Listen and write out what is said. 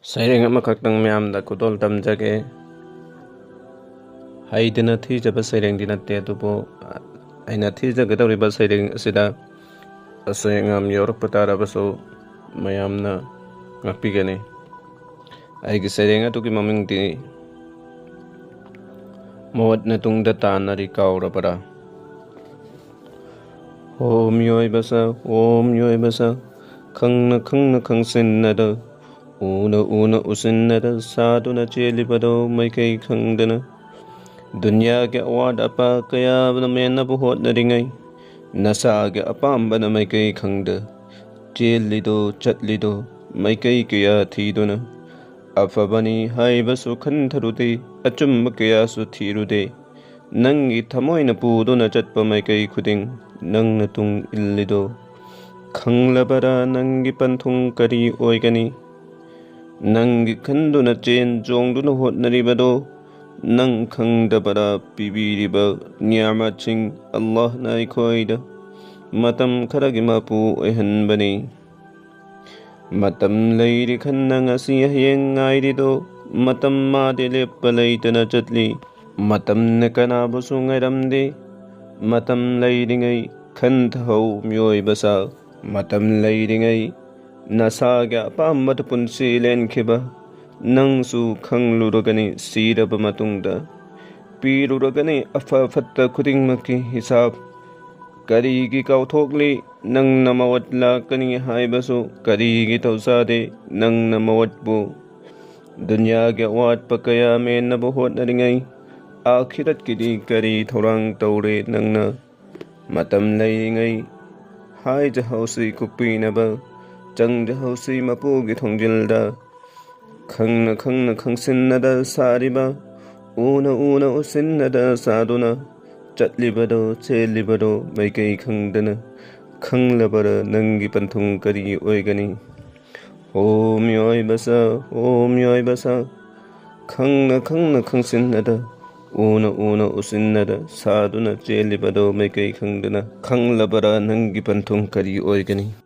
ꯁꯩꯔꯦꯡ ꯑꯃꯈꯛꯇꯪ ꯃꯌꯥꯝꯗ ꯈꯨꯗꯣꯜ ꯇꯝꯖꯒꯦ꯫ ꯍꯩꯗꯅ ꯊꯤꯖꯕ ꯁꯩꯔꯦꯡꯗꯤ ꯅꯠꯇꯦ, ꯑꯗꯨꯕꯨ ꯑꯩꯅ ꯊꯤꯖꯒꯗꯧꯔꯤꯕ ꯁꯩꯔꯦꯡ ꯑꯁꯤꯗ ꯑꯁꯣꯏ ꯑꯉꯥꯝ ꯌꯥꯎꯔꯛꯄ ꯇꯥꯔꯕꯁꯨ ꯃꯌꯥꯝꯅ ꯉꯥꯛꯄꯤꯒꯅꯤ꯫ ꯑꯩꯒꯤ ꯁꯩꯔꯦꯡ ꯑꯗꯨꯒꯤ ꯃꯃꯤꯡꯗꯤ ꯃꯣꯠꯅ ꯇꯨꯡꯗ ꯇꯥꯟꯅꯔꯤ ꯀꯥꯎꯔꯕꯔꯥ? ꯍꯣ ꯃꯤꯑꯣꯏꯕ ꯃꯤꯑꯣꯏꯕ ꯈꯪꯅ ꯈꯪꯅ ꯈꯪꯁꯤꯟꯅꯗ ꯎꯅ ꯎꯅ ꯎꯁꯤꯟꯅꯗ ꯁꯥꯗꯨꯅ ꯆꯦꯜꯂꯤꯕꯗꯣ ꯃꯥꯏꯀꯩ ꯈꯪꯗꯅ ꯗꯨꯅꯤꯌꯥꯒꯤ ꯑꯋꯥꯠ ꯑꯄꯥ ꯀꯌꯥꯅ ꯃꯦꯟꯅꯕ ꯍꯣꯠꯅꯔꯤꯉꯩ ꯅꯁꯥꯒꯤ ꯑꯄꯥꯝꯕꯅ ꯃꯥꯏꯀꯩ ꯈꯪꯗ ꯆꯦꯜꯂꯤꯗꯣ ꯆꯠꯂꯤꯗꯣ ꯃꯥꯏꯀꯩ ꯀꯌꯥ ꯊꯤꯗꯨꯅ ꯑꯐꯕꯅꯤ ꯍꯥꯏꯕꯁꯨ ꯈꯟꯊꯔꯨꯗꯦ, ꯑꯆꯨꯝꯕ ꯀꯌꯥꯁꯨ ꯊꯤꯔꯨꯗꯦ, ꯅꯪꯒꯤ ꯊꯃꯣꯏꯅ ꯄꯨꯗꯨꯅ ꯆꯠꯄ ꯃꯥꯏꯀꯩ ꯈꯨꯗꯤꯡ ꯅꯪꯅ ꯇꯨꯡ ꯏꯜꯂꯤꯗꯣ ꯈꯪꯂꯕꯔꯥ ꯅꯪꯒꯤ ꯄꯟꯊꯨꯡ ꯀꯔꯤ ꯑꯣꯏꯒꯅꯤ? ꯅꯪꯒꯤ ꯈꯟꯗꯨꯅ ꯆꯦꯟ ꯆꯣꯡꯗꯨꯅ ꯍꯣꯠꯅꯔꯤꯕꯗꯣ ꯅꯪ ꯈꯪꯗꯕꯔꯥ? ꯄꯤꯕꯤꯔꯤꯕ ꯅꯤꯌꯥꯃꯠꯁꯤꯡ ꯑꯜꯂꯥꯍꯅ ꯑꯩꯈꯣꯏꯗ ꯃꯇꯝ ꯈꯔꯒꯤ ꯃꯄꯨ ꯑꯣꯏꯍꯟꯕꯅꯤ꯫ ꯃꯇꯝ ꯂꯩꯔꯤ ꯈꯟꯅ ꯉꯁꯤ ꯍꯌꯦꯡ ꯉꯥꯏꯔꯤꯗꯣ ꯃꯇꯝ ꯃꯥꯗꯤ ꯂꯦꯞꯄ ꯂꯩꯇꯅ ꯆꯠꯂꯤ, ꯃꯇꯝꯅ ꯀꯅꯥꯕꯨꯁꯨ ꯉꯥꯏꯔꯝꯗꯦ꯫ ꯃꯇꯝ ꯂꯩꯔꯤꯉꯩ ꯈꯟꯊꯍꯧ ꯃꯤꯑꯣꯏꯕ ꯃꯇꯝ ꯂꯩꯔꯤꯉꯩ ꯅꯁꯥꯒꯤ ꯑꯄꯥꯝꯕꯗ ꯄꯨꯟꯁꯤ ꯂꯦꯟꯈꯤꯕ ꯅꯪꯁꯨ ꯈꯪꯂꯨꯔꯒꯅꯤ ꯁꯤꯔꯕ ꯃꯇꯨꯡꯗ ꯄꯤꯔꯨꯔꯒꯅꯤ ꯑꯐ ꯐꯠꯇ ꯈꯨꯗꯤꯡꯃꯛꯀꯤ ꯍꯤꯁꯥꯕ꯫ ꯀꯔꯤꯒꯤ ꯀꯥꯎꯊꯣꯛꯂꯤ ꯅꯪꯅ ꯃꯋꯠ ꯂꯥꯛꯀꯅꯤ ꯍꯥꯏꯕꯁꯨ? ꯀꯔꯤꯒꯤ ꯊꯧꯁꯥꯗꯦ ꯅꯪꯅ ꯃꯋꯠꯄꯨ? ꯗꯨꯅꯤꯌꯥꯒꯤ ꯑꯋꯥꯠꯄ ꯀꯌꯥ ꯃꯦꯟꯅꯕ ꯍꯣꯠꯅꯔꯤꯉꯩ ꯑꯥꯈꯤꯔꯠꯀꯤꯗꯤ ꯀꯔꯤ ꯊꯧꯔꯥꯡ ꯇꯧꯔꯦ ꯅꯪꯅ? ꯃꯇꯝ ꯂꯩꯔꯤꯉꯩ ꯍꯥꯏꯖꯍꯧꯁꯤ ꯀꯣꯛꯄꯤꯅꯕ, ꯆꯪꯖꯍꯧꯁꯤ ꯃꯄꯨꯒꯤ ꯊꯣꯡꯖꯤꯜꯗ, ꯈꯪꯅ ꯈꯪꯅ ꯈꯪꯁꯤꯟꯅꯗ ꯁꯥꯔꯤꯕ ꯎꯅ ꯎꯅ ꯎꯁꯤꯟꯅꯗ ꯁꯥꯗꯨꯅ ꯆꯠꯂꯤꯕꯗꯣ ꯆꯦꯜꯂꯤꯕꯗꯣ ꯃꯥꯏꯀꯩ ꯈꯪꯗꯅ ꯈꯪꯂꯕꯔꯥ ꯅꯪꯒꯤ ꯄꯟꯊꯨꯡ ꯀꯔꯤ ꯑꯣꯏꯒꯅꯤ? ꯍꯣ ꯃꯤꯑꯣꯏꯕ ꯈꯪꯅ ꯈꯪꯅ ꯈꯪꯁꯤꯟꯅꯗ ꯎꯅ ꯎꯅ ꯎꯁꯤꯟꯅꯗ ꯁꯥꯗꯨꯅ ꯆꯦꯜꯂꯤꯕꯗꯣ ꯃꯥꯏꯀꯩ ꯈꯪꯗꯅ ꯈꯪꯂꯕꯔꯥ ꯅꯪꯒꯤ ꯄꯟꯊꯨꯡ ꯀꯔꯤ ꯑꯣꯏꯒꯅꯤ?